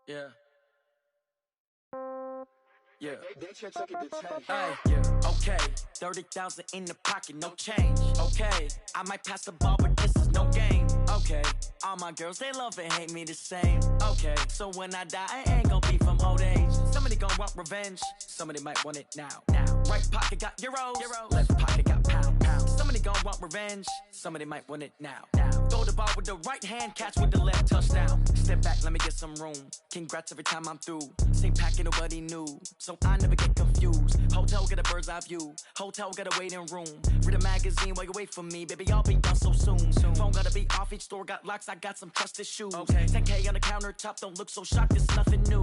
Yeah. Yeah. Okay, 30,000 in the pocket, no change. Okay, I might pass the ball, but this is no game. Okay, all my girls, they love and hate me the same. Okay, so when I die, I ain't gon' be from old age. Somebody gon' want revenge, somebody might want it now. Right pocket got euros, left pocket got pounds. Somebody gon' want revenge, somebody might want it now. Throw the ball with the right hand, catch with the left, touchdown. Step back, let me get some room. Congrats every time I'm through. Same packet, nobody knew, so I never get confused. Hotel get a bird's eye view, hotel got a waiting room. Read a magazine while you wait for me, baby, I'll be done so soon. Phone gotta be off, each store got locks, I got some trusted shoes. 10K on the countertop, don't look so shocked, it's nothing new.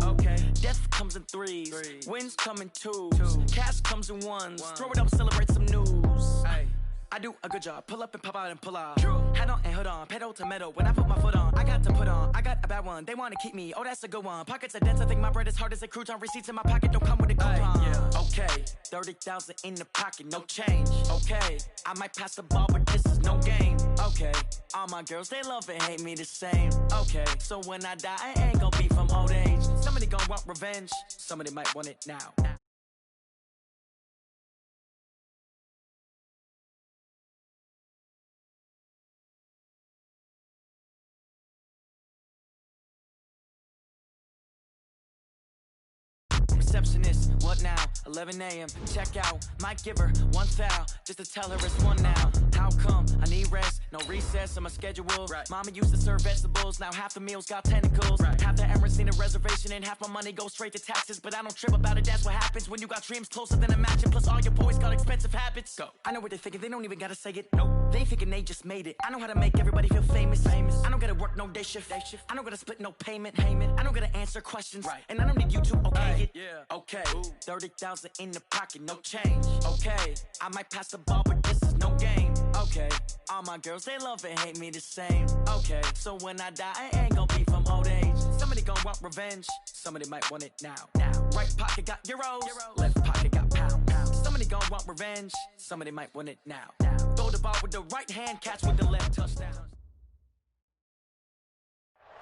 Death comes in threes, wins come in twos, cash comes in ones. Throw it up, celebrate some news. I do a good job, pull up and pop out and pull out. Head on and hood on, pedal to metal. When I put my foot on, I got to put on. I got a bad one, they wanna keep me, oh that's a good one. Pockets are dense, I think my bread is hard as a crouton. Receipts in my pocket don't come with a coupon. Okay, 30,000 in the pocket, no change. Okay, I might pass the ball, but this is no game. Okay, all my girls, they love and hate me the same. Okay, so when I die, I ain't gon' be from old age. Somebody gon' want revenge, somebody might want it now. Receptionist, what now? 11 a.m. Check out, might give her one foul just to tell her it's one now. How come? I need rest, no recess on my schedule. Mama used to serve vegetables, now half the meals got tentacles. Half the Emirates need a reservation and half my money goes straight to taxes. But I don't trip about it, that's what happens when you got dreams closer than a match. And plus all your boys got expensive habits. Go. I know what they're thinking, they don't even gotta say it. Nope. They ain't thinking they just made it. I know how to make everybody feel famous. I don't gotta work no day shift. I don't gotta split no payment. I don't gotta answer questions. And I don't need you to okay it. Okay, 30,000 in the pocket, no change. Okay, I might pass the ball, but this is no game. Okay, all my girls, they love and hate me the same. Okay, so when I die, I ain't gon' be from old age. Somebody gon' want revenge, somebody might want it now. Right pocket got euros, left pocket got pounds. Somebody gon' want revenge, somebody might want it now. Throw the ball with the right hand, catch with the left, touchdown.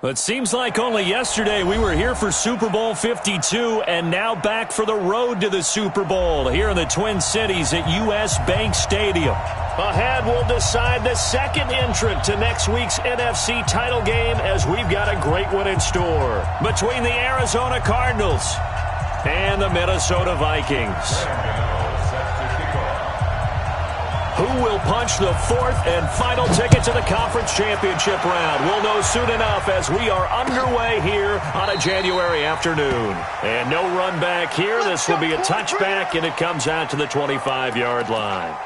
It seems like only yesterday we were here for Super Bowl 52 and now back for the road to the Super Bowl here in the Twin Cities at US Bank Stadium. Ahead, we'll decide the second entrant to next week's NFC title game as we've got a great one in store between the Arizona Cardinals and the Minnesota Vikings. Who will punch the fourth and final ticket to the conference championship round? We'll know soon enough as we are underway here on a January afternoon. And no run back here. This will be a touchback, and it comes out to the 25-yard line.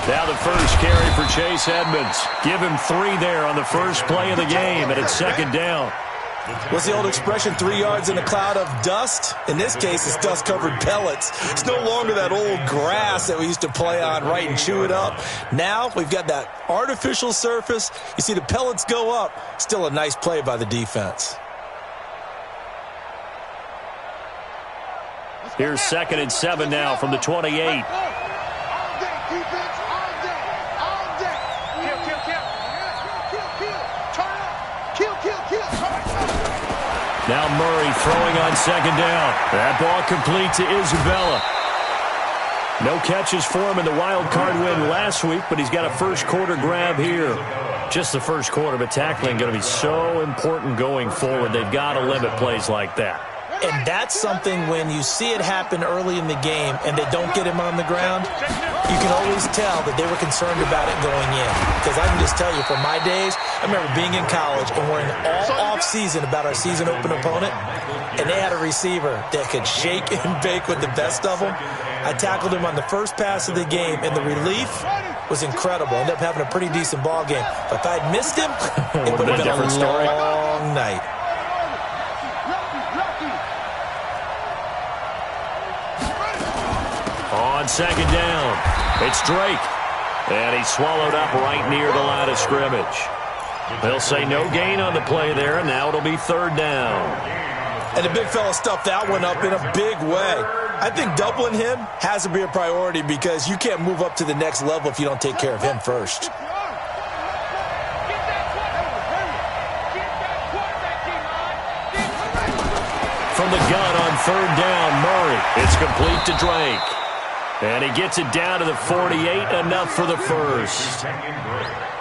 Now the first carry for Chase Edmonds. Give him 3 there on the first play of the game, and it's second down. What's the old expression, 3 yards in a cloud of dust? In this case, it's dust-covered pellets. It's no longer that old grass that we used to play on, right, and chew it up. Now we've got that artificial surface. You see the pellets go up. Still a nice play by the defense. Here's 2nd and 7 now from the 28. Now Murray throwing on 2nd down. That ball complete to Isabella. No catches for him in the wild card win last week, but he's got a first quarter grab here. Just the first quarter, but tackling going to be so important going forward. They've got to limit plays like that. And that's something when you see it happen early in the game and they don't get him on the ground, you can always tell that they were concerned about it going in. Because I can just tell you from my days, I remember being in college and worrying all off-season about our season open opponent, and they had a receiver that could shake and bake with the best of them. I tackled him on the first pass of the game, and the relief was incredible. Ended up having a pretty decent ball game. But if I'd missed him, it would have been a long night. On 2nd down, it's Drake. And he's swallowed up right near the line of scrimmage. They'll say no gain on the play there, and now it'll be third down. And the big fella stuffed that one up in a big way. I think doubling him has to be a priority because you can't move up to the next level if you don't take care of him first. From the gun on third down, Murray. It's complete to Drake. And he gets it down to the 48, enough for the first.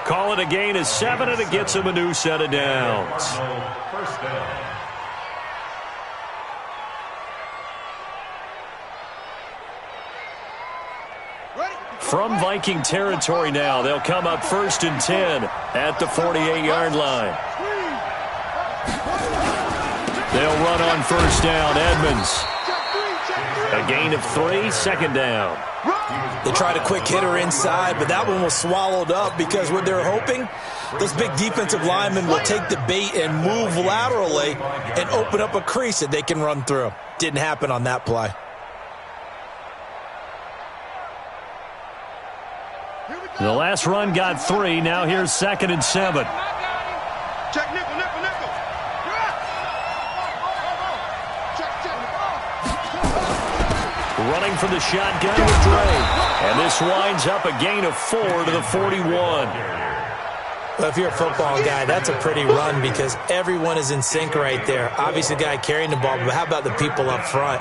Call it a gain of 7, and it gets him a new set of downs. First down. From Viking territory now, they'll come up 1st and 10 at the 48-yard line. They'll run on first down, Edmonds. A gain of 3, second down. They tried a quick hitter inside, but that one was swallowed up because what they're hoping, those big defensive linemen will take the bait and move laterally and open up a crease that they can run through. Didn't happen on that play. The last run got 3. Now here's 2nd and 7. Check nickel, nickel, nickel. Running from the shotgun with Drake. And this winds up a gain of 4 to the 41. Well, if you're a football guy, that's a pretty run because everyone is in sync right there. Obviously, the guy carrying the ball, but how about the people up front?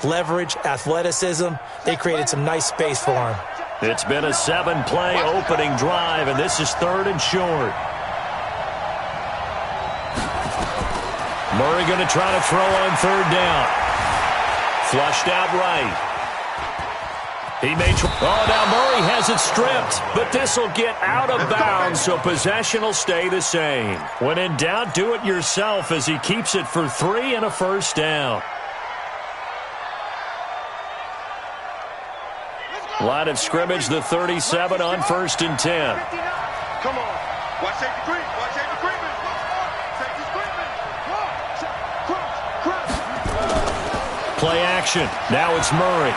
Leverage, athleticism, they created some nice space for him. It's been a 7-play opening drive, and this is 3rd and short. Murray going to try to throw on third down. Flushed out right. He may try. Oh, now Murray has it stripped, but this will get out of bounds, so possession will stay the same. When in doubt, do it yourself as he keeps it for 3 and a first down. Line of scrimmage, the 37 on 1st and 10. Come on. Watch safety creep. Watch safety creeping. Safety's creeping. Play action. Now it's Murray.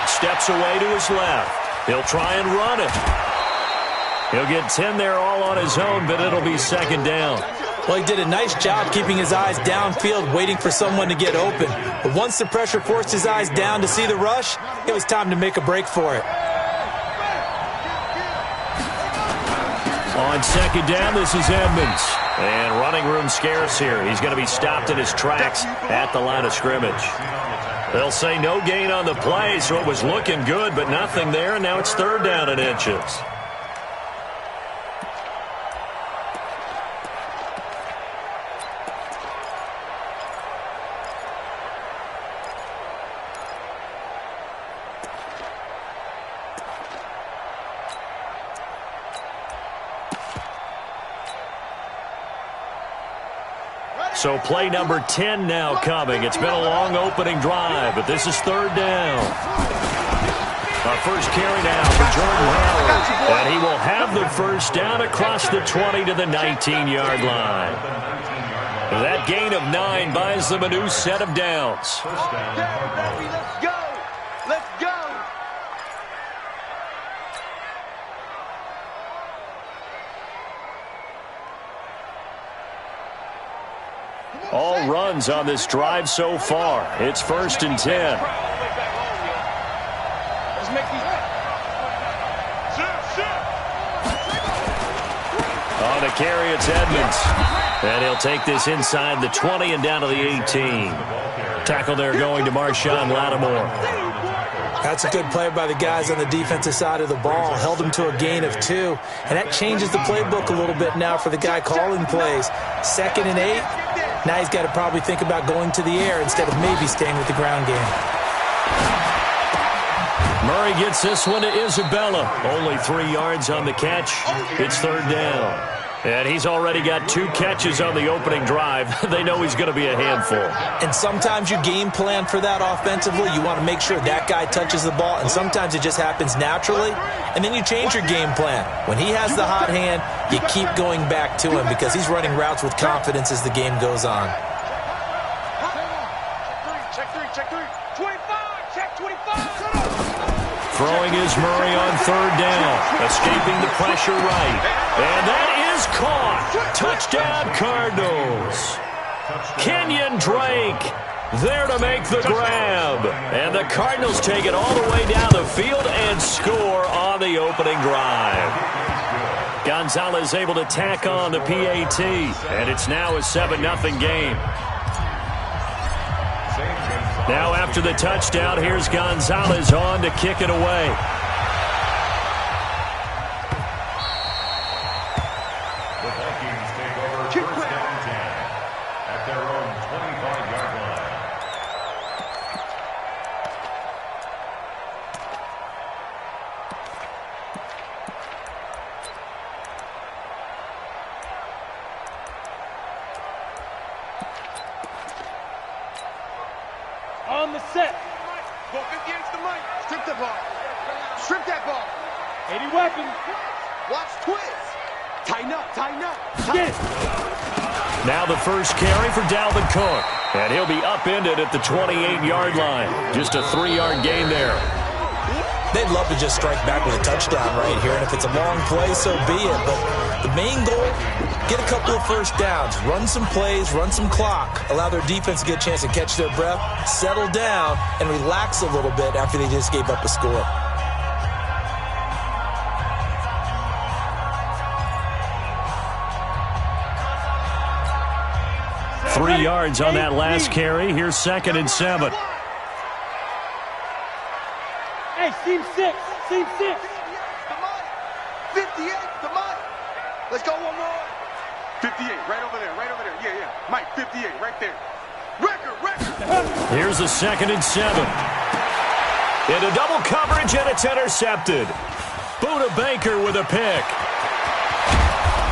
Steps away to his left. He'll try and run it. He'll get 10 there all on his own, but it'll be 2nd down. Well, he did a nice job keeping his eyes downfield, waiting for someone to get open. But once the pressure forced his eyes down to see the rush, it was time to make a break for it. On 2nd down, this is Edmonds. And running room scarce here. He's going to be stopped in his tracks at the line of scrimmage. They'll say no gain on the play, so it was looking good, but nothing there, and now it's 3rd down and inches. So play number 10 now coming. It's been a long opening drive, but this is 3rd down. Our first carry now for Jordan Howard. And he will have the first down across the 20 to the 19-yard line. That gain of 9 buys them a new set of downs. Let's go. Let's go. All runs on this drive so far. It's 1st and 10. On the carry, it's Edmonds. And he'll take this inside the 20 and down to the 18. Tackle there going to Marshawn Lattimore. That's a good play by the guys on the defensive side of the ball. Held him to a gain of 2. And that changes the playbook a little bit now for the guy calling plays. 2nd and 8. Now he's got to probably think about going to the air instead of maybe staying with the ground game. Murray gets this one to Isabella. Only 3 yards on the catch. It's 3rd down. And he's already got 2 catches on the opening drive. They know he's going to be a handful. And sometimes you game plan for that offensively. You want to make sure that guy touches the ball. And sometimes it just happens naturally. And then you change your game plan. When he has the hot hand, you keep going back to him because he's running routes with confidence as the game goes on. Check 3. 25. Check 25. Throwing is Murray on third down. Escaping the pressure right. And that is caught. Touchdown, Cardinals. Kenyon Drake there to make the grab. And the Cardinals take it all the way down the field and score on the opening drive. Gonzalez able to tack on the PAT. And it's now a 7-0 game. Now after the touchdown, here's Gonzalez on to kick it away. The Vikings take over first down 10 at their own 25-yard line. On the set. Go 58's the mic. Strip the ball. Strip that ball. 80 weapons. Watch twist. Tighten up, tighten up. Get it. Now the first carry for Dalvin Cook. And he'll be upended at the 28-yard line. Just a 3-yard gain there. They'd love to just strike back with a touchdown right here, and if it's a long play, so be it. But the main goal, get a couple of first downs, run some plays, run some clock, allow their defense to get a chance to catch their breath, settle down, and relax a little bit after they just gave up a score. Three yards on that last carry. Here's 2nd and 7. Hey, seam 6. Seam 6. The mic. 58, the mic. Let's go one more. 58, right over there, right over there. Yeah, yeah. Mike, 58, right there. Record. Here's a 2nd and 7. Into double coverage, and it's intercepted. Buda Baker with a pick.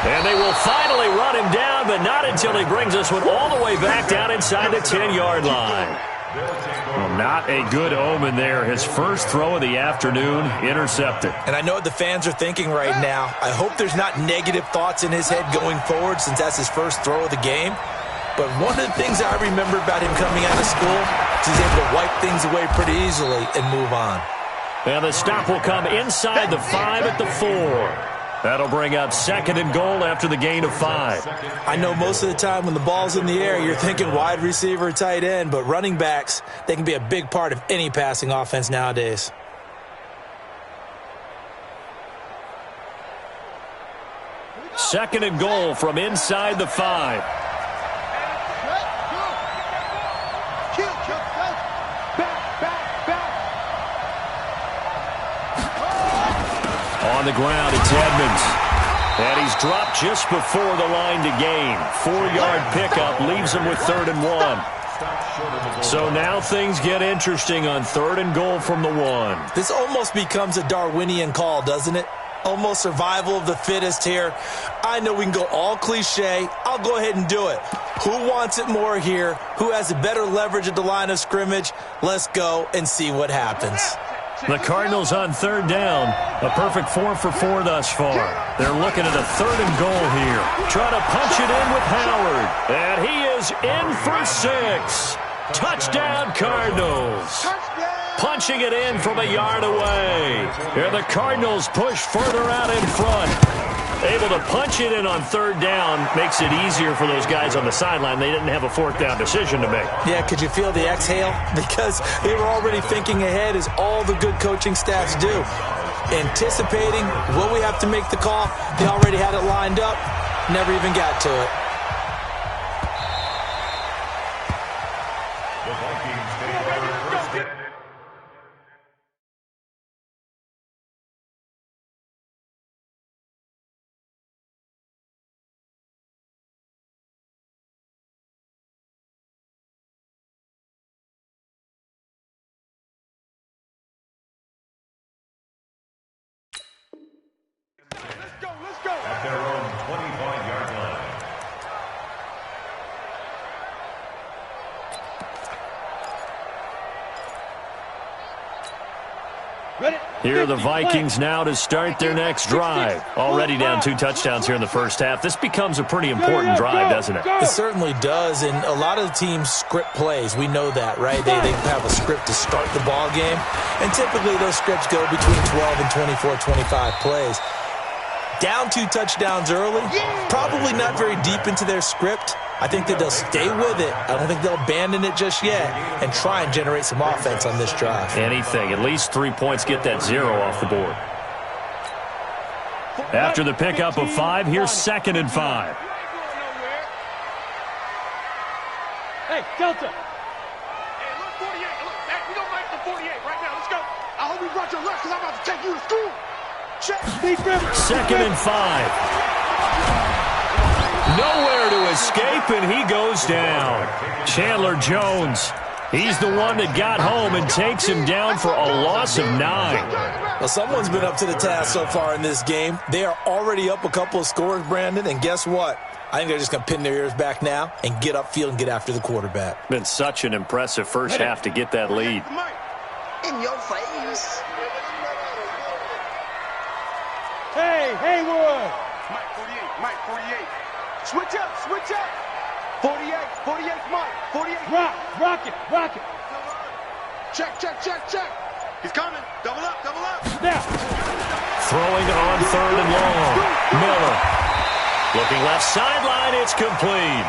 And they will finally run him down, but not until he brings us one all the way back down inside the 10-yard line. Well, not a good omen there. His first throw of the afternoon, intercepted. And I know what the fans are thinking right now. I hope there's not negative thoughts in his head going forward since that's his first throw of the game. But one of the things I remember about him coming out of school is he's able to wipe things away pretty easily and move on. And the stop will come inside the 5 at the 4. That'll bring up 2nd and goal after the gain of 5. I know most of the time when the ball's in the air, you're thinking wide receiver, tight end, but running backs, they can be a big part of any passing offense nowadays. Second and goal from inside the 5. On the ground, it's Edmonds. And he's dropped just before the line to gain. 4-yard pickup leaves him with 3rd and 1. So now things get interesting on 3rd and goal from the 1. This almost becomes a Darwinian call, doesn't it? Almost survival of the fittest here. I know we can go all cliche. I'll go ahead and do it. Who wants it more here? Who has a better leverage at the line of scrimmage? Let's go and see what happens. The Cardinals on 3rd down. A perfect 4 for 4 thus far. They're looking at a 3rd and goal here. Trying to punch it in with Howard. And he is in for 6. Touchdown, Cardinals. Punching it in from a yard away. And the Cardinals push further out in front. Able to punch it in on 3rd down makes it easier for those guys on the sideline. They didn't have a 4th down decision to make. Yeah, could you feel the exhale? Because they were already thinking ahead, as all the good coaching staffs do. Anticipating, will we have to make the call? They already had it lined up. Never even got to it. The Vikings take over first down. Let's go. At their own 25-yard line. Here are the Vikings now to start their next drive. Already down 2 touchdowns here in the first half. This becomes a pretty important drive, doesn't it? It certainly does, and a lot of the teams script plays. We know that, right? They have a script to start the ball game, and typically those scripts go between 12 and 24, 25 plays. Down 2 touchdowns early, probably not very deep into their script. I think that they'll stay with it. I don't think they'll abandon it just yet and try and generate some offense on this drive. Anything. At least 3 points, get that 0 off the board. After the pickup of 5, here's 2nd and 5. Hey, Delta. Hey, look, 48. Look, hey, we don't like the 48 right now. Let's go. I hope you brought your left because I'm about to take you to school. Check. 2nd and 5. Nowhere to escape, and he goes down. Chandler Jones. He's the one that got home and takes him down for a loss of 9. Well, someone's been up to the task so far in this game. They are already up a couple of scores, Brandon, and guess what? I think they're just going to pin their ears back now and get upfield and get after the quarterback. Been such an impressive first half to get that lead. In your face. Hey, Haywood. Mike 48, Mike 48. Switch up, switch up. 48, 48, Mike. 48. Rock it. Check. He's coming. Double up. Now. Throwing on 3rd and long. Miller. Looking left sideline, it's complete.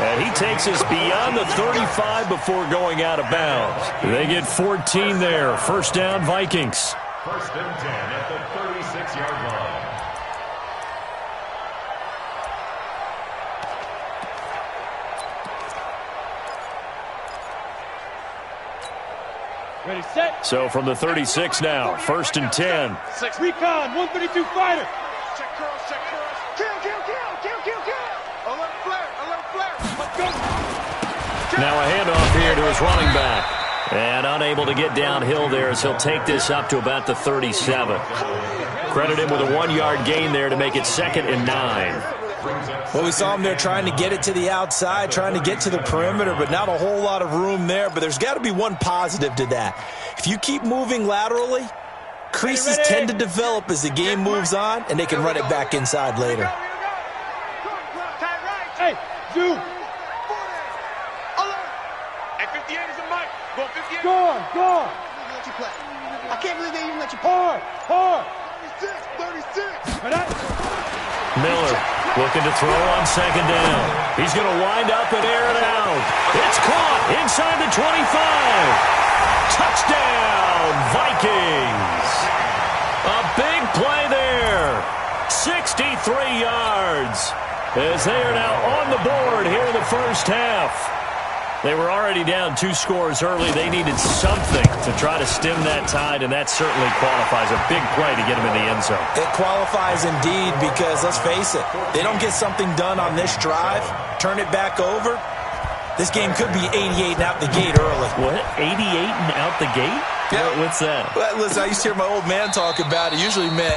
And he takes us beyond the 35 before going out of bounds. They get 14 there. First down, Vikings. 1st and 10 at the 36-yard line. Ready, set. So from the 36 now, 1st and 10. Recon, 132 fighter. Check curls. Kill. Alert flare. Let's go. Now a handoff here to his running back. And unable to get downhill there as he'll take this up to about the 37. Credit him with a 1-yard gain there to make it 2nd and 9. Well, we saw him there trying to get it to the outside, trying to get to the perimeter, but not a whole lot of room there. But there's got to be one positive to that. If you keep moving laterally, creases tend to develop as the game moves on, and they can run it back inside later. Hey, Zoo. Alert. Hey, 58 is a Mike. Go 58. Go. Let you play. I can't believe they even let you play. Hard. 36. Right out. Miller looking to throw on 2nd down. He's going to wind up and air it out. It's caught inside the 25. Touchdown, Vikings. A big play there. 63 yards as they are now on the board here in the first half. They were already down 2 scores early. They needed something to try to stem that tide, and that certainly qualifies. A big play to get them in the end zone. It qualifies indeed because, let's face it, they don't get something done on this drive, turn it back over, this game could be 88 and out the gate early. What? 88 and out the gate? Yeah. What's that? Well, listen, I used to hear my old man talk about it. Usually meant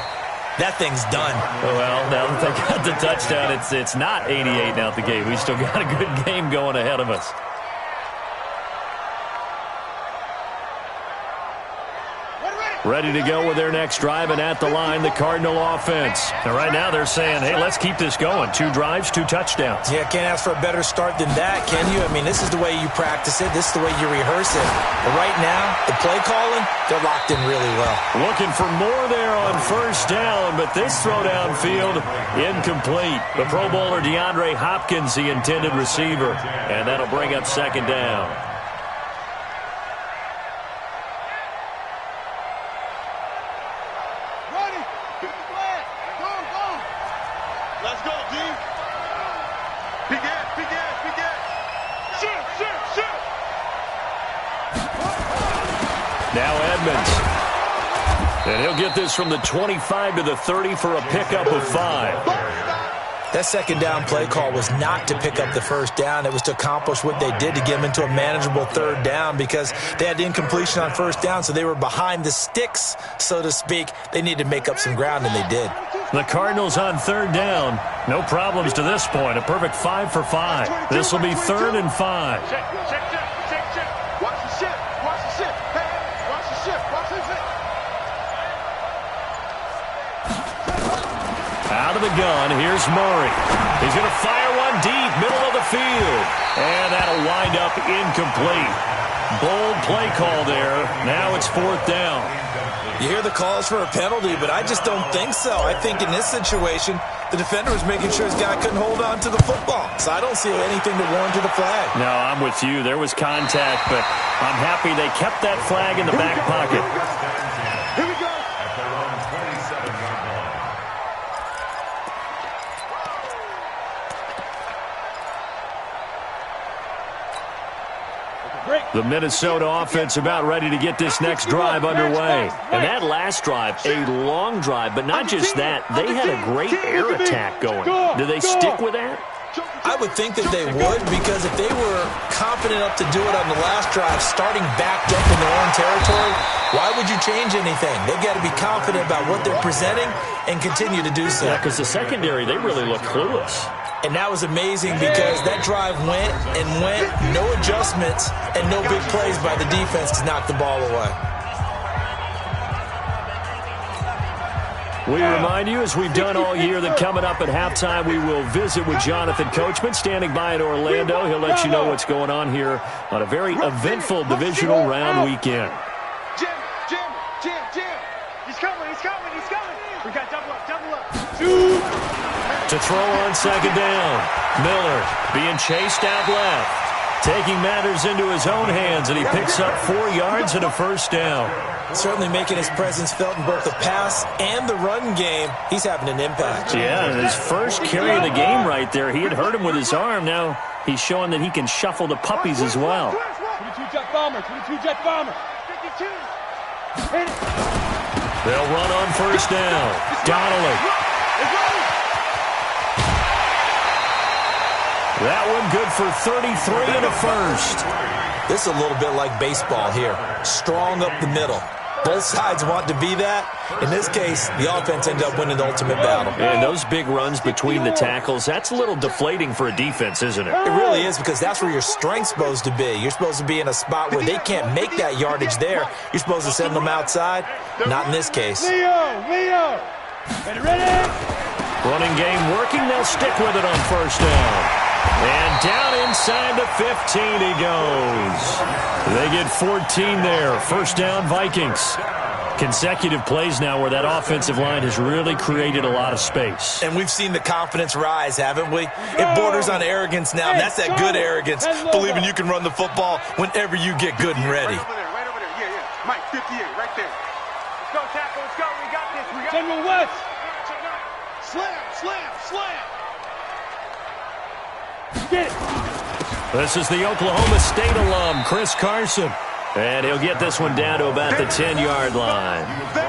that thing's done. Well, now that they got the touchdown, it's not 88 and out the gate. We still got a good game going ahead of us. Ready to go with their next drive, and at the line, the Cardinal offense. And right now they're saying, hey, let's keep this going. 2 drives, 2 touchdowns. Yeah, can't ask for a better start than that, can you? I mean, this is the way you practice it. This is the way you rehearse it. But right now, the play calling, they're locked in really well. Looking for more there on 1st down, but this throw downfield, incomplete. The Pro Bowler DeAndre Hopkins, the intended receiver, and that'll bring up 2nd down. Now Edmonds. And he'll get this from the 25 to the 30 for a pickup of 5. That 2nd down play call was not to pick up the 1st down. It was to accomplish what they did to get them into a manageable 3rd down because they had incompletion on 1st down, so they were behind the sticks, so to speak. They needed to make up some ground, and they did. The Cardinals on 3rd down. No problems to this point. A perfect 5 for 5. This will be 3rd and 5. Check. Watch the shift. Hey, watch the shift. Watch the shift. Out of the gun, here's Murray. He's going to fire one deep, middle of the field. And that'll wind up incomplete. Bold play call there. Now it's 4th down. You hear the calls for a penalty, but I just don't think so. I think in this situation, the defender was making sure his guy couldn't hold on to the football. So I don't see anything to warrant the flag. No, I'm with you. There was contact, but I'm happy they kept that flag in the back pocket. Here we go. At their own 27-yard line. The Minnesota offense about ready to get this next drive underway. And that last drive, a long drive, but not just that. They had a great air attack going. Do they stick with that? I would think that they would, because if they were confident enough to do it on the last drive, starting backed up in their own territory, why would you change anything? They've got to be confident about what they're presenting and continue to do so. Yeah, because the secondary, they really look clueless. And that was amazing because that drive went and went, no adjustments, and no big plays by the defense to knock the ball away. We remind you, as we've done all year, that coming up at halftime, we will visit with Jonathan Coachman, standing by in Orlando. He'll let you know what's going on here on a very eventful divisional round weekend. Jim. He's coming. We got double up. To throw on second down, Miller being chased out left, taking matters into his own hands, and he picks up 4 yards and a first down. Certainly making his presence felt in both the pass and the run game. He's having an impact. Yeah, and his first carry of the game right there. He had hurt him with his arm. Now he's showing that he can shuffle the puppies as well. 22-jet bomber. 52. Hit it. They'll run on first down. Donnelly. That one good for 33 and a first. This is a little bit like baseball here. Strong up the middle. Both sides want to be that. In this case, the offense ended up winning the ultimate battle. And those big runs between the tackles, that's a little deflating for a defense, isn't it? It really is, because that's where your strength's supposed to be. You're supposed to be in a spot where they can't make that yardage there. You're supposed to send them outside. Not in this case. Leo. Ready? Running game working. They'll stick with it on first down. And down inside the 15 he goes. They get 14 there. First down, Vikings. Consecutive plays now where that offensive line has really created a lot of space. And we've seen the confidence rise, haven't we? It borders on arrogance now. And that's that good arrogance, believing you can run the football whenever you get good and ready. Right over there. Yeah. Mike, 58, right there. Let's go, tackle. Let's go. We got this. General West. Slam. Get it. This is the Oklahoma State alum, Chris Carson. And he'll get this one down to about the 10-yard line.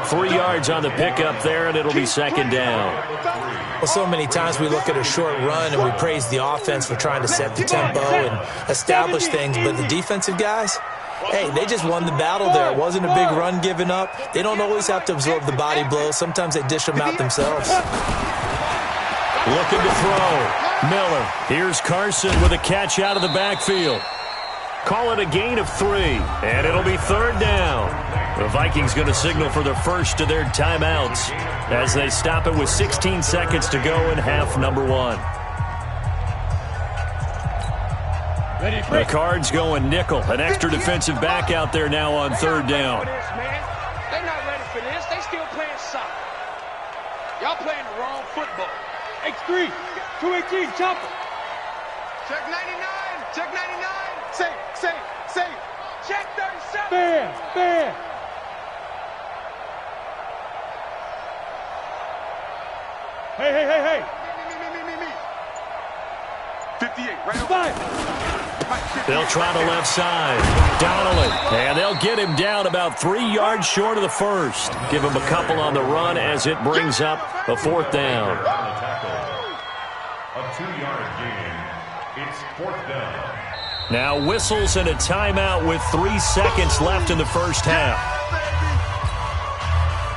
3 yards on the pickup there, and it'll be second down. Well, so many times we look at a short run and we praise the offense for trying to set the tempo and establish things, but the defensive guys, hey, they just won the battle there. It wasn't a big run given up. They don't always have to absorb the body blows. Sometimes they dish them out themselves. Looking to throw. Miller. Here's Carson with a catch out of the backfield. Call it a gain of 3, and it'll be third down. The Vikings going to signal for the first of their timeouts as they stop it with 16 seconds to go in half number 1. The Cards going nickel. An extra defensive back out there now on third down. They're not ready for this. They still playing soccer. Y'all playing the wrong football. X3. 218. Chopper. Check 99. Check 99. Safe. Check 37. Bam. Hey. Me. 58, right over. Five. They'll try the left side. Donnelly. And they'll get him down about 3 yards short of the first. Give him a couple on the run as it brings up a fourth down. A 2-yard gain. It's fourth down. Now whistles and a timeout with 3 seconds left in the first half.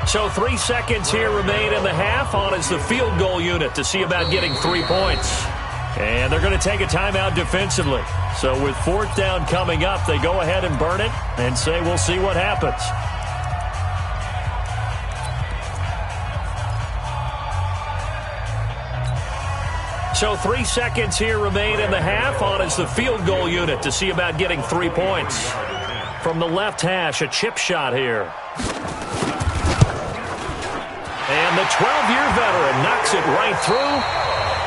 So 3 seconds here remain in the half. On is the field goal unit to see about getting 3 points. And they're going to take a timeout defensively. So with fourth down coming up, they go ahead and burn it and say we'll see what happens. So 3 seconds here remain in the half. On is the field goal unit to see about getting 3 points. From the left hash, a chip shot here. And the 12-year veteran knocks it right through.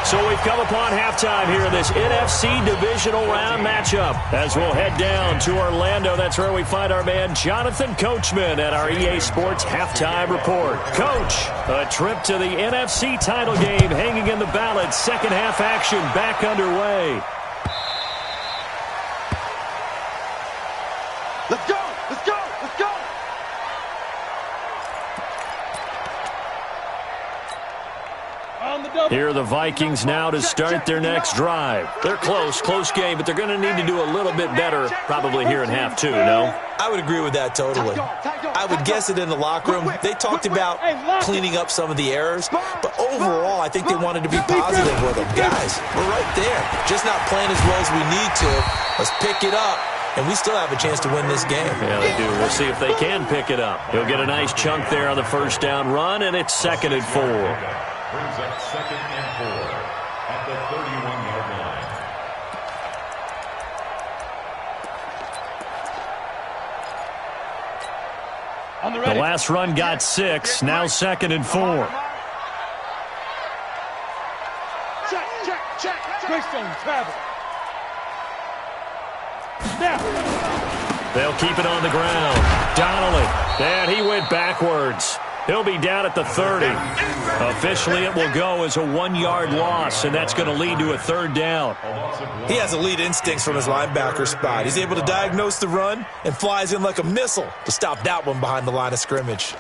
So we've come upon halftime here in this NFC divisional round matchup. As we'll head down to Orlando, that's where we find our man Jonathan Coachman at our EA Sports Halftime Report. Coach, a trip to the NFC title game hanging in the balance. Second half action back underway. Let's go! Let's go! Let's go! Here are the Vikings now to start their next drive. They're close game, but they're going to need to do a little bit better probably here in half 2, no? I would agree with that totally. I would guess it in the locker room. They talked about cleaning up some of the errors, but overall, I think they wanted to be positive with them. Guys, we're right there. Just not playing as well as we need to. Let's pick it up, and we still have a chance to win this game. Yeah, they do. We'll see if they can pick it up. He'll get a nice chunk there on the first down run, and it's 2nd and 4. Brings up 2nd and 4 at the 31-yard line. The last run got 6. Now 2nd and 4. Check. Greystone travel. Now. They'll keep it on the ground. Donnelly. And he went backwards. He'll be down at the 30. Officially, it will go as a 1-yard loss, and that's going to lead to a 3rd down. He has elite instincts from his linebacker spot. He's able to diagnose the run and flies in like a missile to stop that one behind the line of scrimmage.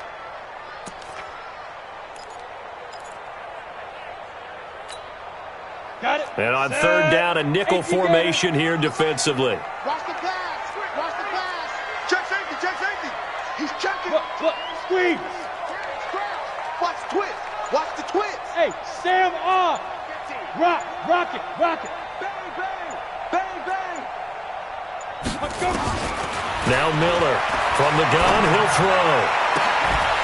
Got it. And on 3rd down, a nickel formation here defensively. Watch the pass! Watch the pass! Check safety! He's checking! Look, squeeze! Watch twist! Watch the twist! Hey, Sam off! Rock it! Bang! Let's go! Now Miller from the gun, he'll throw.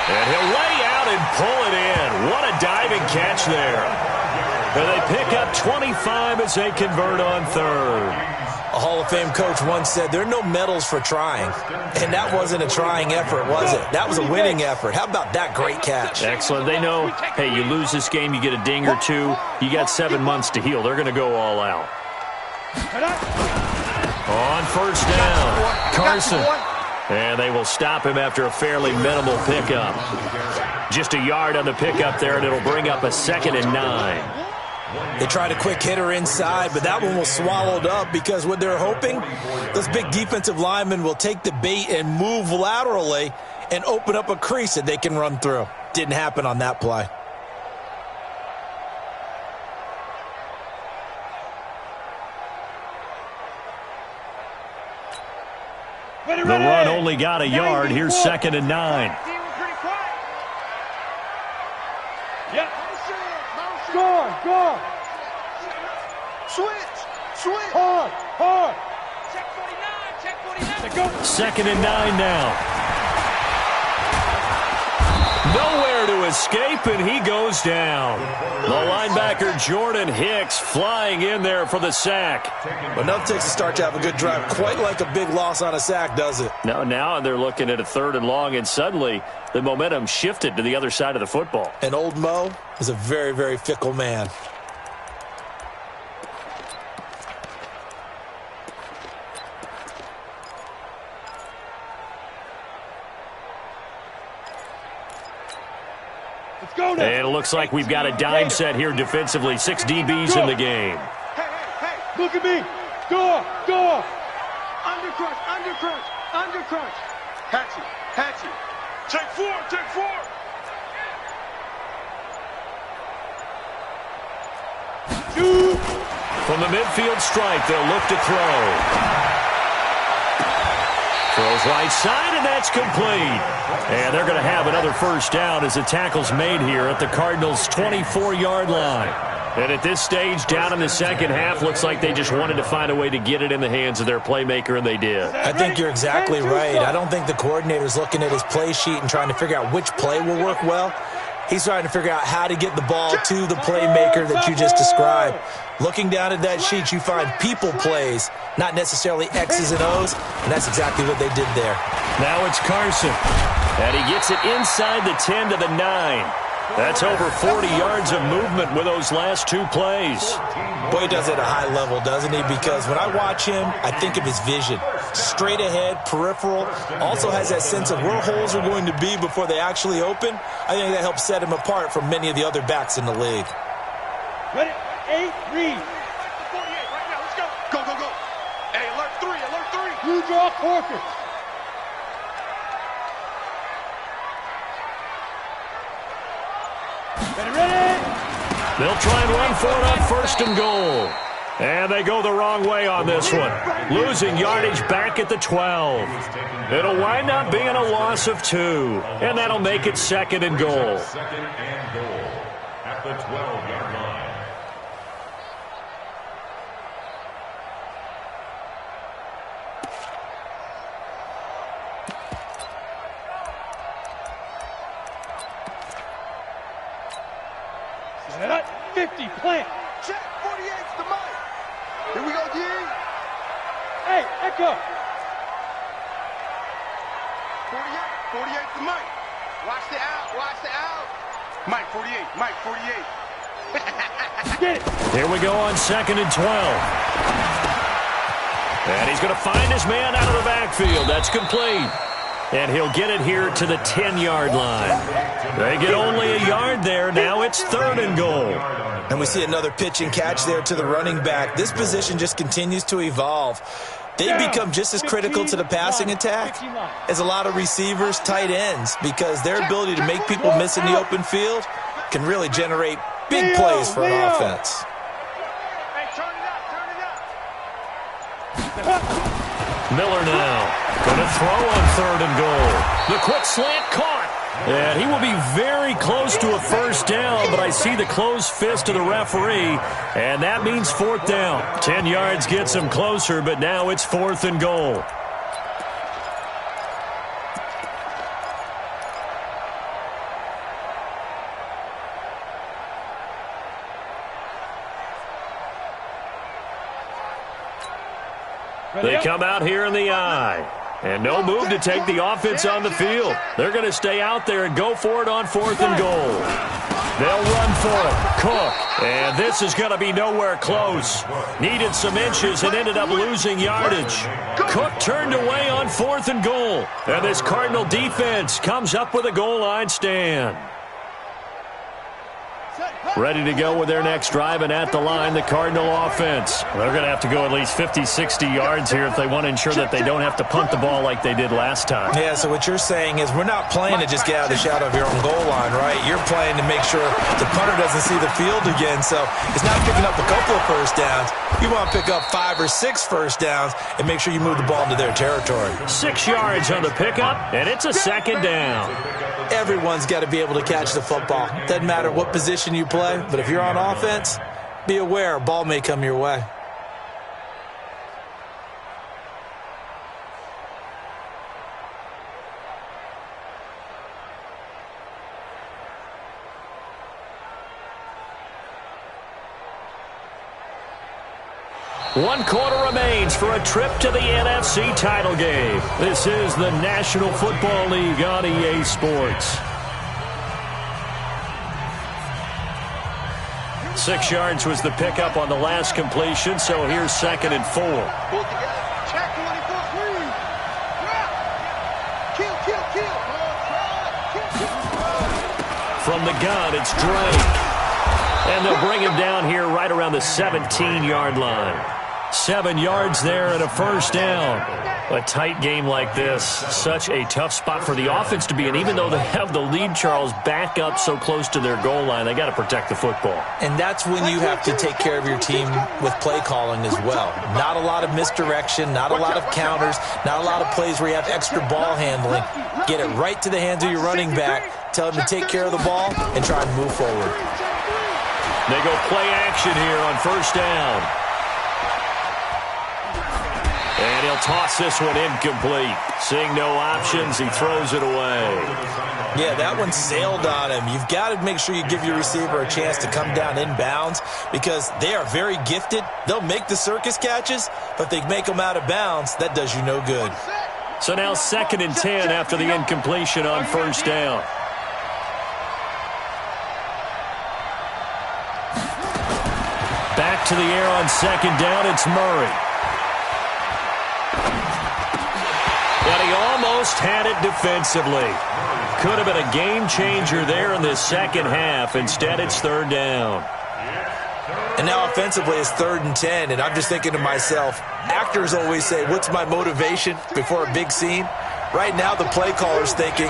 And he'll lay out and pull it in. What a diving catch there. And they pick up 25 as they convert on 3rd. A Hall of Fame coach once said, there are no medals for trying. And that wasn't a trying effort, was it? That was a winning effort. How about that great catch? Excellent. They know, hey, you lose this game, you get a ding or 2. You got 7 months to heal. They're going to go all out. On 1st down, Carson. And they will stop him after a fairly minimal pickup. Just a yard on the pickup there, and it'll bring up a 2nd and 9. They tried a quick hitter inside, but that one was swallowed up because what they're hoping, those big defensive linemen will take the bait and move laterally and open up a crease that they can run through. Didn't happen on that play. The run only got a yard. Here's 2nd and 9. Yep. Score. Switch. Hard. Check 49. 2nd and 9 now. Nowhere to escape, and he goes down. The linebacker Jordan Hicks flying in there for the sack. But enough takes a start to have a good drive. Quite like a big loss on a sack, does it? Now they're looking at a 3rd and long, and suddenly the momentum shifted to the other side of the football. And old Mo is a very, very fickle man. And it looks like we've got a dime set here defensively. 6 DBs in the game. Hey, look at me. Go. Undercrunch. Hatchet. Take four. Shoot. From the midfield stripe, they'll look to throw. Throws right side, and that's complete. And they're going to have another 1st down as the tackle's made here at the Cardinals' 24-yard line. And at this stage, down in the 2nd half, looks like they just wanted to find a way to get it in the hands of their playmaker, and they did. I think you're exactly right. I don't think the coordinator's looking at his play sheet and trying to figure out which play will work well. He's trying to figure out how to get the ball to the playmaker that you just described. Looking down at that sheet, you find people plays, not necessarily X's and O's, and that's exactly what they did there. Now it's Carson, and he gets it inside the 10 to the 9. That's over 40 yards of movement with those last two plays. Boy, he does it at a high level, doesn't he? Because when I watch him, I think of his vision. Straight ahead, peripheral, also has that sense of where holes are going to be before they actually open. I think that helps set him apart from many of the other backs in the league. Ready? 8, read. 48 right now. Let's go. Go, go, go. Hey, alert 3, alert 3. You draw quarters. Ready? They'll try and run for it on 1st and goal. And they go the wrong way on this one. Losing yardage back at the 12. It'll wind up being a loss of 2. And that'll make it 2nd and goal. 2nd and goal at the 12-yard line. Set it up. 50, plant. Check, 48's the mic. Here we go, D. Hey, echo. 48's the mic. Watch the out, watch the out. Mike, 48, Mike, 48. Get it. Here we go on 2nd and 12. And he's going to find his man out of the backfield. That's complete. And he'll get it here to the 10-yard line. They get only a yard there. Now it's 3rd and goal. And we see another pitch and catch there to the running back. This position just continues to evolve. They become just as critical to the passing attack as a lot of receivers, tight ends, because their ability to make people miss in the open field can really generate big plays for an offense. Hey, turn it up, turn it up. Miller now going to throw on 3rd and goal. The quick slant caught. And he will be very close to a 1st down, but I see the closed fist of the referee, and that means 4th down. 10 yards gets him closer, but now it's 4th and goal. They come out here in the I. And no move to take the offense on the field. They're going to stay out there and go for it on 4th and goal. They'll run for it. Cook. And this is going to be nowhere close. Needed some inches and ended up losing yardage. Cook turned away on 4th and goal. And this Cardinal defense comes up with a goal line stand. Ready to go with their next drive, and at the line, the Cardinal offense. They're going to have to go at least 50, 60 yards here if they want to ensure that they don't have to punt the ball like they did last time. Yeah, so what you're saying is we're not playing to just get out of the shadow of your own goal line, right? You're playing to make sure the punter doesn't see the field again, so it's not picking up a couple of 1st downs. You want to pick up 5 or 6 1st downs and make sure you move the ball into their territory. 6 yards on the pickup, and it's a 2nd down. Everyone's got to be able to catch the football. Doesn't matter what position you play, but if you're on offense, be aware a ball may come your way. One quarter remains for a trip to the NFC title game. This is the National Football League on EA Sports. 6 yards was the pickup on the last completion, so here's 2nd and 4. Pull together. Check 24, please. Kill, kill, kill. From the gun, it's Drake. And they'll bring him down here right around the 17-yard line. 7 yards there and a 1st down. A tight game like this, such a tough spot for the offense to be in. Even though they have the lead, Charles, back up so close to their goal line, they got to protect the football. And that's when you have to take care of your team with play calling as well. Not a lot of misdirection, not a lot of counters, not a lot of plays where you have extra ball handling. Get it right to the hands of your running back, tell him to take care of the ball, and try and move forward. They go play action here on 1st down. And he'll toss this one incomplete. Seeing no options, he throws it away. Yeah, that one sailed on him. You've got to make sure you give your receiver a chance to come down inbounds because they are very gifted. They'll make the circus catches, but they make them out of bounds. That does you no good. So now 2nd and 10 after the incompletion on first down. Back to the air on 2nd down, it's Murray. And he almost had it defensively. Could have been a game changer there in this second half. Instead, it's 3rd down. And now offensively it's 3rd and 10, and I'm just thinking to myself, actors always say, what's my motivation before a big scene? Right now the play caller's thinking,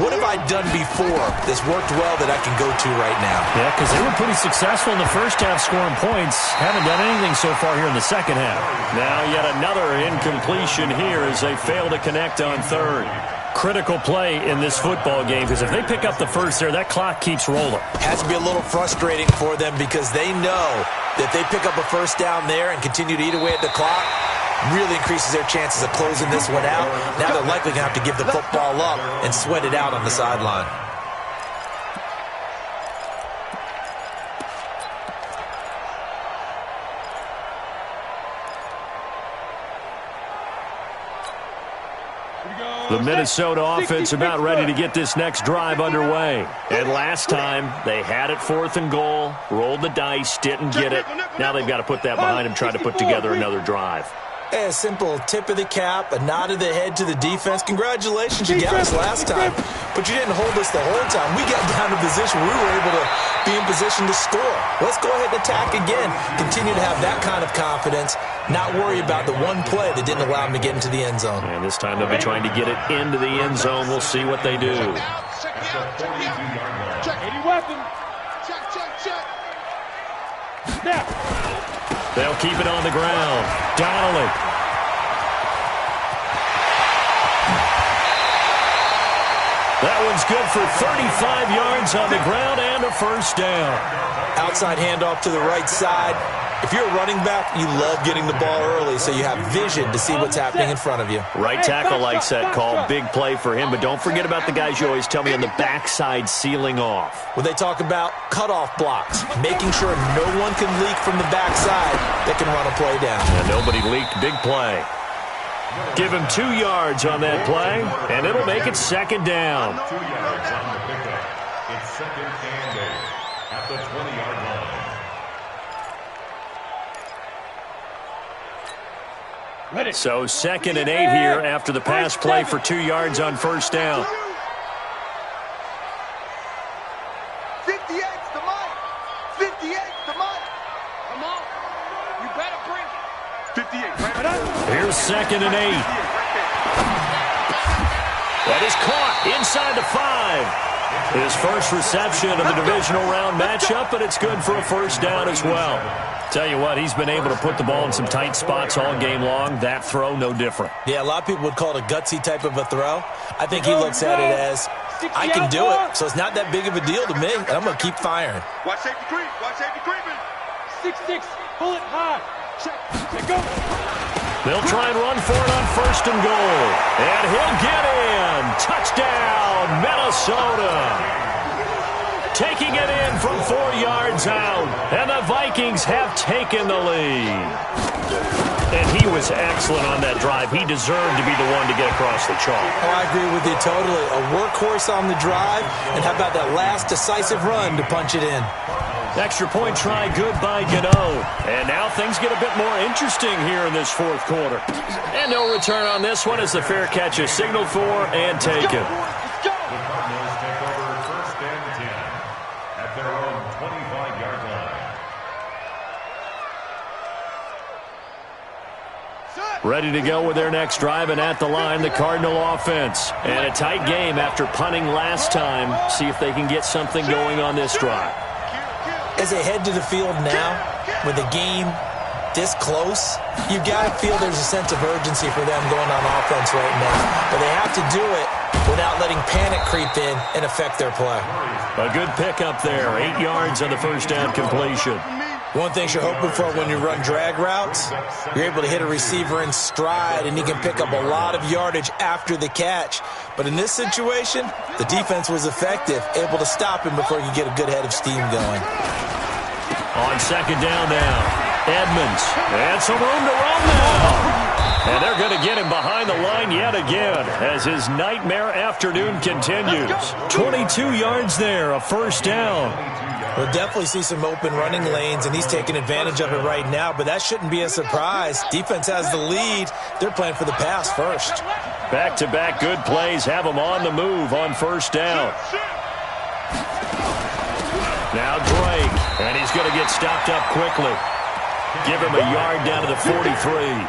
what have I done before that's worked well that I can go to right now? Yeah, because they were pretty successful in the first half scoring points. Haven't done anything so far here in the second half. Now yet another incompletion here as they fail to connect on 3rd. Critical play in this football game because if they pick up the first there, that clock keeps rolling. Has to be a little frustrating for them because they know that if they pick up a first down there and continue to eat away at the clock, really increases their chances of closing this one out. Now they're likely going to have to give the football up and sweat it out on the sideline. The Minnesota offense about ready to get this next drive underway. And last time, they had it 4th and goal, rolled the dice, didn't get it. Now they've got to put that behind them, try to put together another drive. A simple tip of the cap, a nod of the head to the defense. Congratulations, you got us last time, but you didn't hold us the whole time. We got down to a position where we were able to be in position to score. Let's go ahead and attack again. Continue to have that kind of confidence, not worry about the one play that didn't allow them to get into the end zone. And this time they'll be trying to get it into the end zone. We'll see what they do. Check any weapon. Check. Snap. They'll keep it on the ground. Donnelly. That one's good for 35 yards on the ground and a first down. Outside handoff to the right side. If you're a running back, you love getting the ball early so you have vision to see what's happening in front of you. Right tackle likes that call. Big play for him, but don't forget about the guys you always tell me on the backside sealing off. When they talk about cutoff blocks, making sure no one can leak from the backside that can run a play down. And nobody leaked. Big play. Give him 2 yards on that play, and it'll make it 2nd down. 2 yards on the pickup. It's 2nd and 8 at the 20-yard line. So 2nd and 8 here after the pass play for 2 yards on first down. 58's the mic. 58's the mic. Come on. You better bring it. 58, right? Here's 2nd and 8. That is caught inside the 5. His first reception of the divisional round matchup, but it's good for a first down as well. Tell you what, he's been able to put the ball in some tight spots all game long. That throw, no different. Yeah, a lot of people would call it a gutsy type of a throw. I think he looks at it as, I can do it, so it's not that big of a deal to me, and I'm going to keep firing. Watch safety creep. Watch safety creeping. 6-6. Pull it high. Check. Go. They'll try and run for it on 1st and goal. And he'll get in. Touchdown, Minnesota. Taking it in from 4 yards out. And the Vikings have taken the lead. And he was excellent on that drive. He deserved to be the one to get across the chalk. Oh, I agree with you totally. A workhorse on the drive. And how about that last decisive run to punch it in? Extra point try, good by Gano. And now things get a bit more interesting here in this 4th quarter. And no return on this one as the fair catch is signaled for and taken. The Cardinals take over 1st and 10 at their own 25-yard line. Ready to go with their next drive, and at the line, the Cardinal offense. And a tight game after punting last time. See if they can get something going on this drive. As they head to the field now, with the game this close, you've got to feel there's a sense of urgency for them going on offense right now. But they have to do it without letting panic creep in and affect their play. A good pickup there. 8 yards on the first down completion. One thing you're hoping for when you run drag routes, you're able to hit a receiver in stride, and he can pick up a lot of yardage after the catch. But in this situation, the defense was effective, able to stop him before he could get a good head of steam going. On second down now, Edmonds. And some room to run now. And they're going to get him behind the line yet again as his nightmare afternoon continues. 22 yards there, a first down. We'll definitely see some open running lanes, and he's taking advantage of it right now, but that shouldn't be a surprise. Defense has the lead. They're playing for the pass first. Back-to-back good plays have him on the move on first down. Now Drake, and he's going to get stopped up quickly. Give him a yard down to the 43.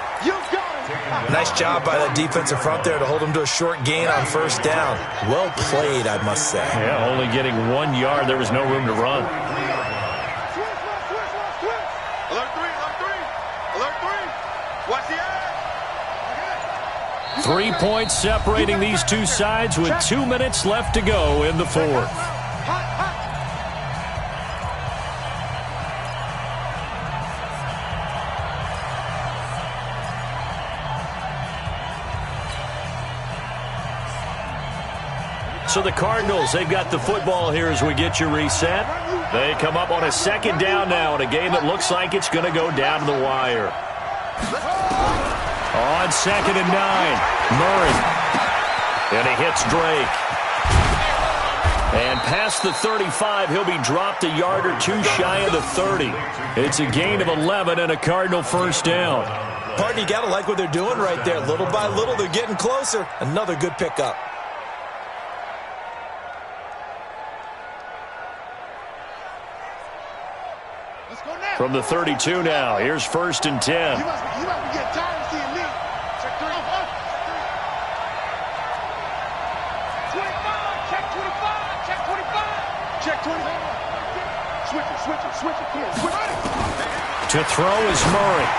Nice job by that defensive front there to hold him to a short gain on first down. Well played, I must say. Yeah, only getting 1 yard. There was no room to run. Alert three. Alert three. Watch the eye. 3 points separating these two sides with 2 minutes left to go in the fourth. So the Cardinals, they've got the football here as we get you reset. They come up on a second down now in a game that looks like it's going to go down to the wire. On 2nd and 9, Murray. And he hits Drake. And past the 35, he'll be dropped a yard or two shy of the 30. It's a gain of 11 and a Cardinal first down. Pardon, you got to like what they're doing right there. Little by little, they're getting closer. Another good pickup. From the 32 now, here's 1st and 10. You must be getting tired of seeing me. Check 3. 25. Check 25. Check 25. Check 25. Switch it. Come on, switch it. To throw is Murray.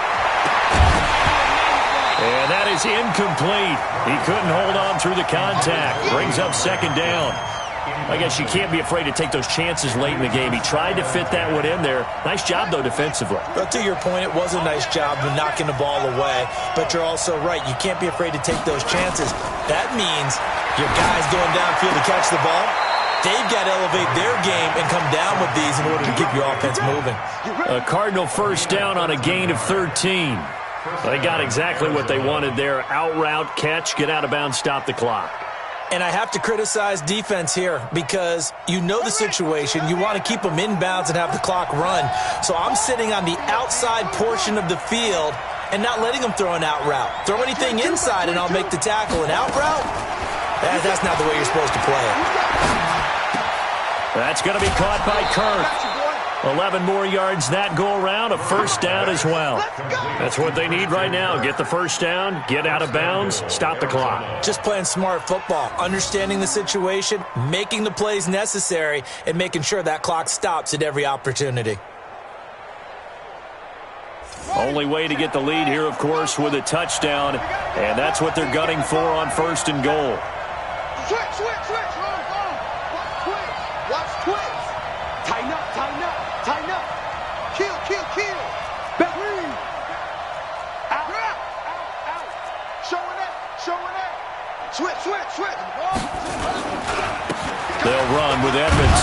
And that is incomplete. He couldn't hold on through the contact. Brings up 2nd down. I guess you can't be afraid to take those chances late in the game. He tried to fit that one in there. Nice job, though, defensively. But to your point, it was a nice job of knocking the ball away. But you're also right. You can't be afraid to take those chances. That means your guys going downfield to catch the ball, they've got to elevate their game and come down with these in order to keep your offense moving. A Cardinal first down on a gain of 13. They got exactly what they wanted there. Out route, catch, get out of bounds, stop the clock. And I have to criticize defense here because you know the situation. You want to keep them inbounds and have the clock run. So I'm sitting on the outside portion of the field and not letting them throw an out route. Throw anything inside and I'll make the tackle. An out route? That's not the way you're supposed to play it. That's going to be caught by Kirk. 11 more yards that go around, a first down as well. That's what they need right now. Get the first down, get out of bounds, stop the clock. Just playing smart football, understanding the situation, making the plays necessary, and making sure that clock stops at every opportunity. Only way to get the lead here, of course, with a touchdown, and that's what they're gunning for on 1st and goal. Switch. Watch twitch. Tighten up. Kill. Back. Out. Showing that. Switch. They'll run with Edmonds.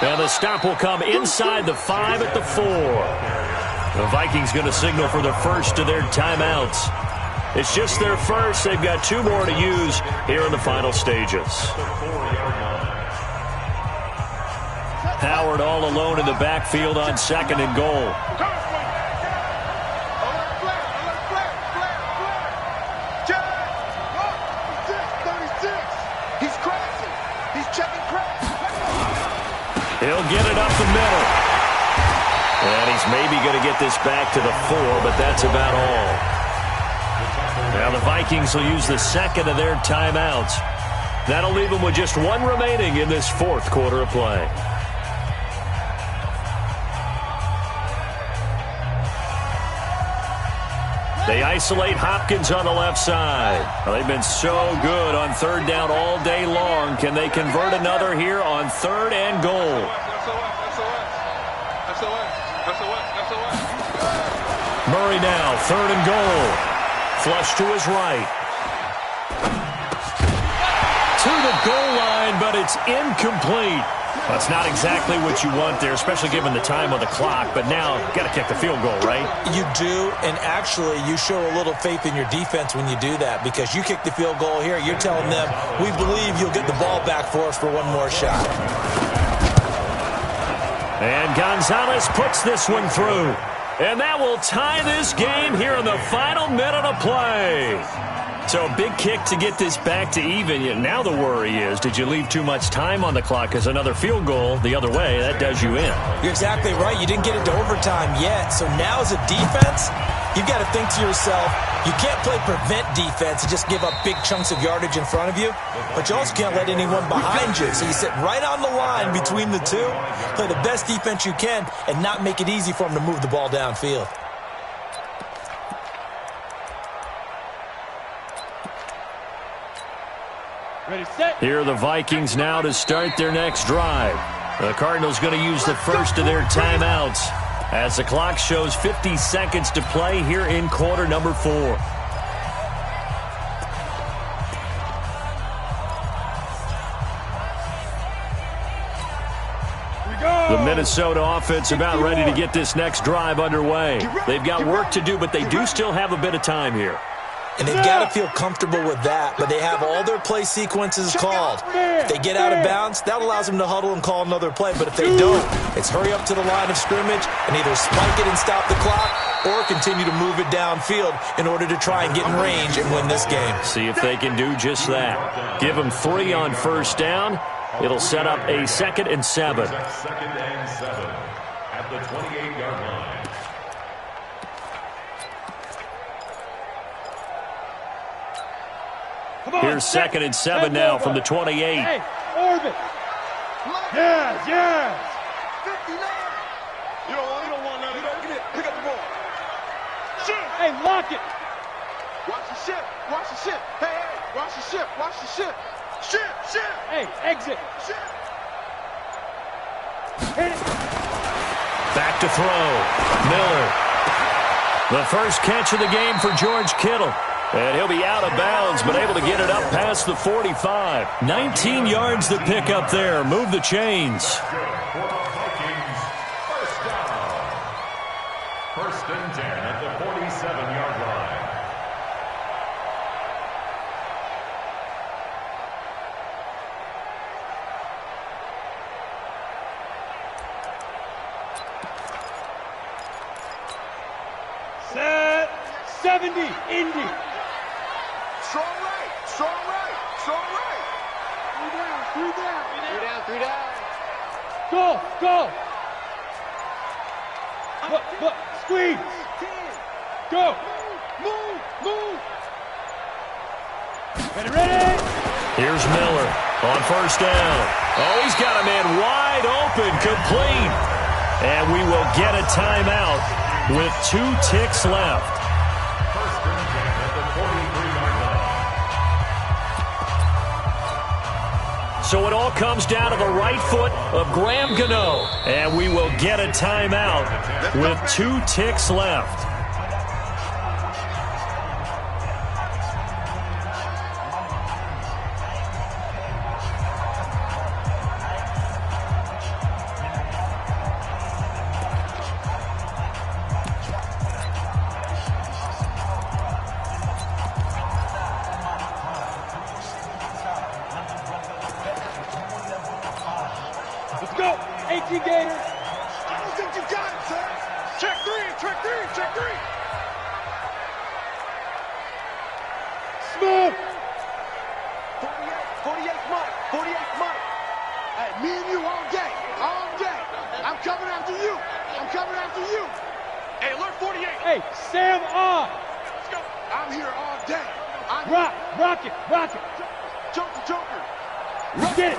And the stop will come inside the 5 at the 4. The Vikings going to signal for the first of their timeouts. It's just their first. They've got 2 more to use here in the final stages. Howard all alone in the backfield on 2nd and goal. He's crashing. He's checking crash. He'll get it up the middle. And he's maybe going to get this back to the 4, but that's about all. Now the Vikings will use the 2nd of their timeouts. That'll leave them with just 1 remaining in this 4th quarter of play. They isolate Hopkins on the left side. Well, they've been so good on 3rd down all day long. Can they convert another here on 3rd and goal? Murray now, 3rd and goal. Flush to his right. To the goal line, but it's incomplete. That's not exactly what you want there, especially given the time on the clock. But now, you've got to kick the field goal, right? You do, and actually, you show a little faith in your defense when you do that, because you kick the field goal here, you're telling them, we believe you'll get the ball back for us for one more shot. And Gonzalez puts this one through. And that will tie this game here in the final minute of play. So a big kick to get this back to even. Now the worry is, did you leave too much time on the clock? Because another field goal the other way, that does you in. You're exactly right. You didn't get it to overtime yet. So now as a defense, you've got to think to yourself, you can't play prevent defense and just give up big chunks of yardage in front of you. But you also can't let anyone behind you. So you sit right on the line between the two, play the best defense you can, and not make it easy for them to move the ball downfield. Ready, set. Here are the Vikings now to start their next drive. The Cardinals going to use the first of their timeouts as the clock shows 50 seconds to play here in quarter number 4. The Minnesota offense about ready to get this next drive underway. They've got work to do, but they do still have a bit of time here. And they've got to feel comfortable with that, but they have all their play sequences called. If they get out of bounds, that allows them to huddle and call another play. But if they don't, it's hurry up to the line of scrimmage and either spike it and stop the clock or continue to move it downfield in order to try and get in range and win this game. See if they can do just that. Give them 3 on first down. It'll set up a 2nd and 7. 2nd and 7 at the 28-yard line. Here's 2nd and 7 now from the 28. Hey, orbit. Yes, yes. 59. You don't want none of that. Get it. Pick up the ball. Shit. Hey, lock it. Watch the ship. Watch the ship. Hey, hey. Watch the ship. Watch the ship. Ship, ship. Hey, exit. Ship. Hit it. Back to throw. Miller. The first catch of the game for George Kittle. And he'll be out of bounds, but able to get it up past the 45. 19 yards to pick up there. Move the chains. First and 10 at the 47-yard line. Set. 70. Indy. Strong right. Strong right. Strong right. 3 down. 3 down. 3 down. 3 down. Go, go. Look, squeeze. 10. Go. Move. Move. Ready. Here's Miller on first down. Oh, he's got a man wide open, complete. And we will get a timeout with 2 ticks left. First and 10 at the 43-yard line. So it all comes down to the right foot of Graham Gano. And we will get a timeout with 2 ticks left. Let's go. 18 Gators. I don't think you got it, sir. Check 3. Check 3. Check 3. Smooth. 48 Mike. 48 Mike. Hey, me and you all day. All day. I'm coming after you. I'm coming after you. Hey, alert 48. Hey, Sam on. Let's go. I'm here all day. Rock it. Joker. Get it.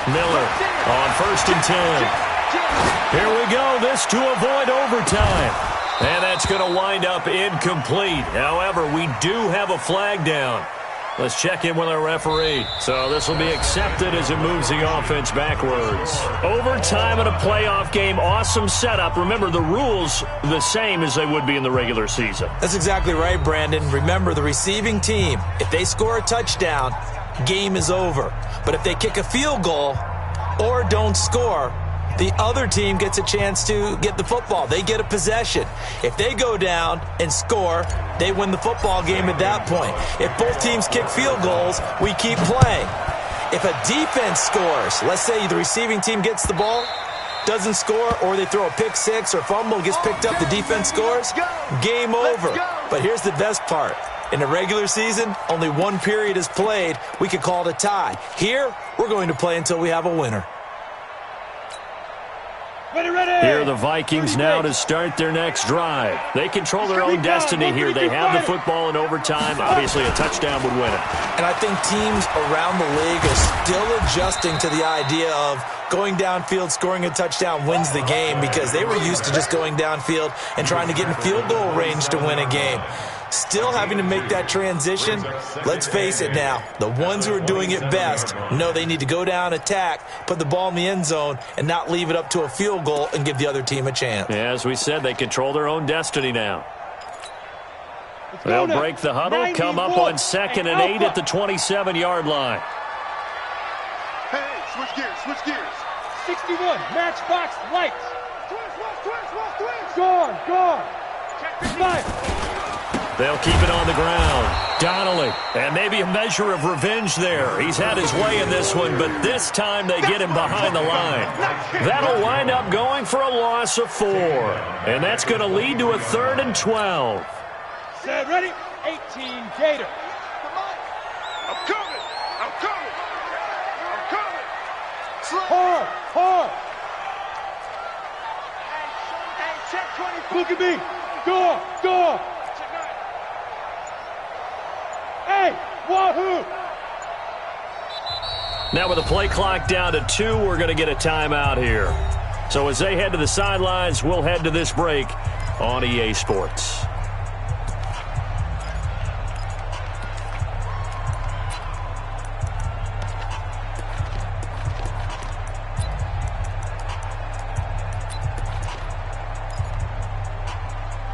Miller on first and 10. Here we go. This to avoid overtime. And that's going to wind up incomplete. However, we do have a flag down. Let's check in with our referee. So this will be accepted as it moves the offense backwards. Overtime in a playoff game. Awesome setup. Remember, the rules the same as they would be in the regular season. That's exactly right, Brandon. Remember, the receiving team, if they score a touchdown, game is over. But if they kick a field goal or don't score, the other team gets a chance to get the football. They get a possession. If they go down and score, they win the football game at that point. If both teams kick field goals, we keep playing. If a defense scores, let's say the receiving team gets the ball, doesn't score, or they throw a pick six or fumble, gets picked up, the defense scores, game over. But here's the best part. In the regular season, only one period is played. We could call it a tie. Here, we're going to play until we have a winner. Ready. Here are the Vikings now to start their next drive. They control their own destiny here. They have the football in overtime. Obviously, a touchdown would win it. And I think teams around the league are still adjusting to the idea of going downfield, scoring a touchdown wins the game, because they were used to just going downfield and trying to get in field goal range to win a game. Still having to make that transition. Let's face it now, the ones who are doing it best know they need to go down, attack, put the ball in the end zone, and not leave it up to a field goal and give the other team a chance. Yeah, as we said, they control their own destiny now. They'll break the huddle, come up on 2nd and 8 at the 27-yard line. Hey, switch gears. 61, matchbox lights. Twins. Gone. Check 55. They'll keep it on the ground. Donnelly, and maybe a measure of revenge there. He's had his way in this one, but this time they get him behind the line. That'll wind up going for a loss of 4. And that's going to lead to a 3rd and 12. Set, ready? 18, Gator. I'm coming. Hard. Hey, check 20. Look at me. Go. Hey, wahoo! Now with the play clock down to 2, we're going to get a timeout here. So as they head to the sidelines, we'll head to this break on EA Sports.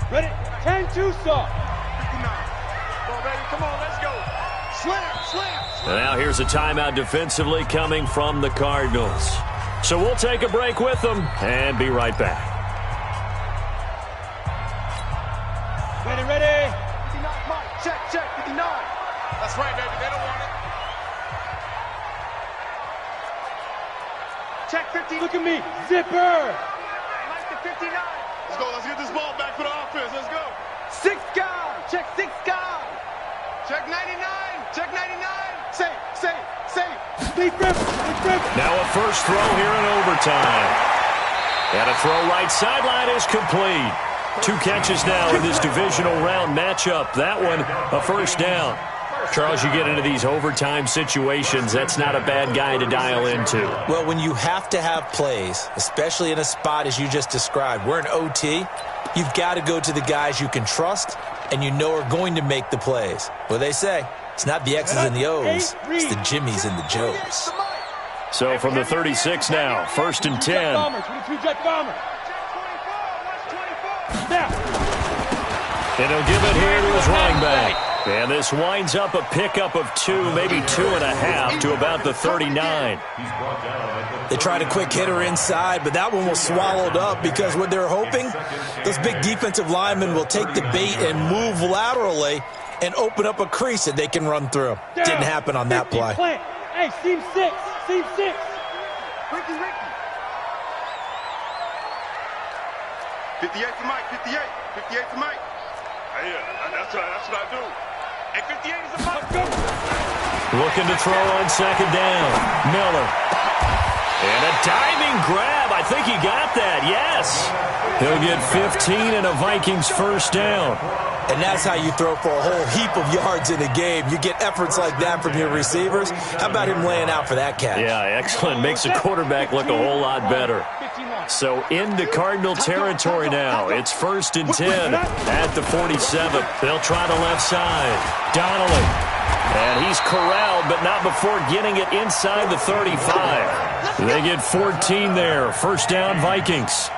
Ready? 10 Tucson. Come on, let's go. Slam. And now here's a timeout defensively coming from the Cardinals. So we'll take a break with them and be right back. Ready. 59, Mike. Check, 59. That's right, baby. They don't want it. Check 50. Look at me. Zipper. Mike to 59. Let's go. Let's get this ball back for the offense. Let's go. 6 guy. Check 6 guy. Check 99. Check 99. Safe. Deep rip. Now a first throw here in overtime. And a throw right sideline is complete. 2 catches now in this divisional round matchup. That one, a first down. Charles, you get into these overtime situations, that's not a bad guy to dial into. Well, when you have to have plays, especially in a spot as you just described, we're in OT, you've got to go to the guys you can trust and you know are going to make the plays. What they say, it's not the X's and the O's, it's the Jimmies and the Joes. So from the 36 now, 1st and 10. 22 Jet Bomber. Snap. And he'll give it here to his running back. And this winds up a pickup of 2, maybe 2.5 to about the 39. They tried a quick hitter inside, but that one was swallowed up because what they're hoping, those big defensive linemen will take the bait and move laterally and open up a crease that they can run through. Didn't happen on that play. Plant. Hey, seam 6. Ricky. 58 for Mike. 58 for Mike. Hey, that's what I do. Hey, 58 is a Mike. Looking to throw on 2nd down. Miller. And a diving grab. I think he got that. Yes. He'll get 15 and a Vikings first down. And that's how you throw for a whole heap of yards in a game. You get efforts like that from your receivers. How about him laying out for that catch? Yeah, excellent. Makes the quarterback look a whole lot better. So into Cardinal territory now. It's 1st and 10 at the 47. They'll try the left side. Donnelly. And he's corralled, but not before getting it inside the 35. They get 14 there. First down, Vikings.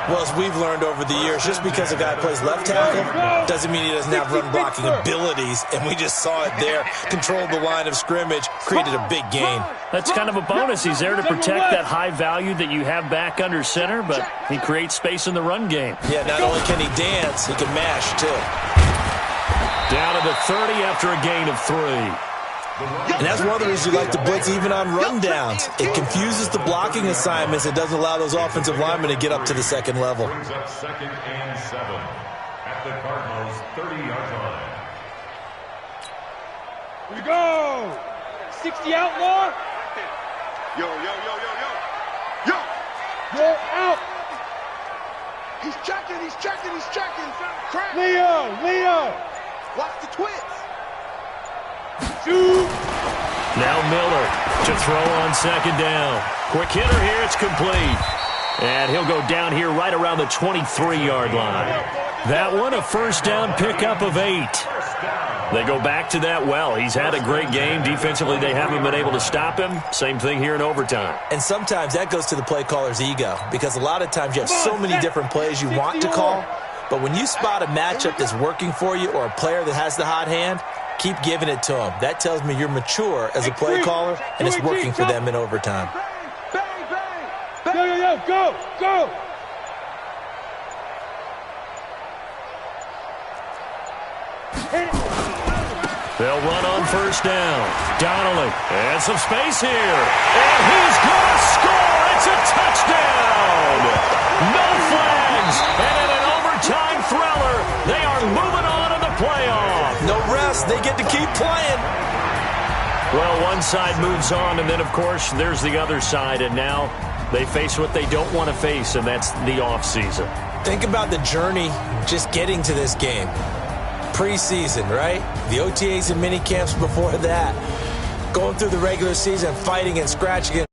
Well, as we've learned over the years, just because a guy plays left tackle doesn't mean he doesn't have run-blocking abilities, and we just saw it there. Controlled the line of scrimmage, created a big gain. That's kind of a bonus. He's there to protect that high value that you have back under center, but he creates space in the run game. Yeah, not only can he dance, he can mash, too. Down to the 30 after a gain of 3. And that's one of the reasons you like to blitz even on rundowns. It confuses the blocking assignments. It doesn't allow those offensive linemen to get up to the second level. Brings up 2nd and 7 at the Cardinals' 30-yard line. We go. 60 outlaw. Yo, yo, yo, yo, yo. Yo! Go out. He's checking, he's checking, he's checking. Crap. Leo. Watch the twist. Shoot. Now Miller to throw on 2nd down. Quick hitter here, it's complete. And he'll go down here right around the 23-yard line. That one, a first down pickup of 8. They go back to that well. He's had a great game. Defensively, they haven't been able to stop him. Same thing here in overtime. And sometimes that goes to the play caller's ego, because a lot of times you have so many different plays you want to call, but when you spot a matchup that's working for you or a player that has the hot hand, keep giving it to him. That tells me you're mature as a play caller, and it's working for them in overtime. Go. They'll run on first down. Donnelly, and some space here. And he's going to score. It's a touchdown. No flags. And in an overtime thriller, they are moving on to the playoff. No rest. They get to keep playing. Well, one side moves on, and then, of course, there's the other side. And now they face what they don't want to face, and that's the offseason. Think about the journey just getting to this game. Preseason, right? The OTAs and mini camps before that. Going through the regular season, fighting and scratching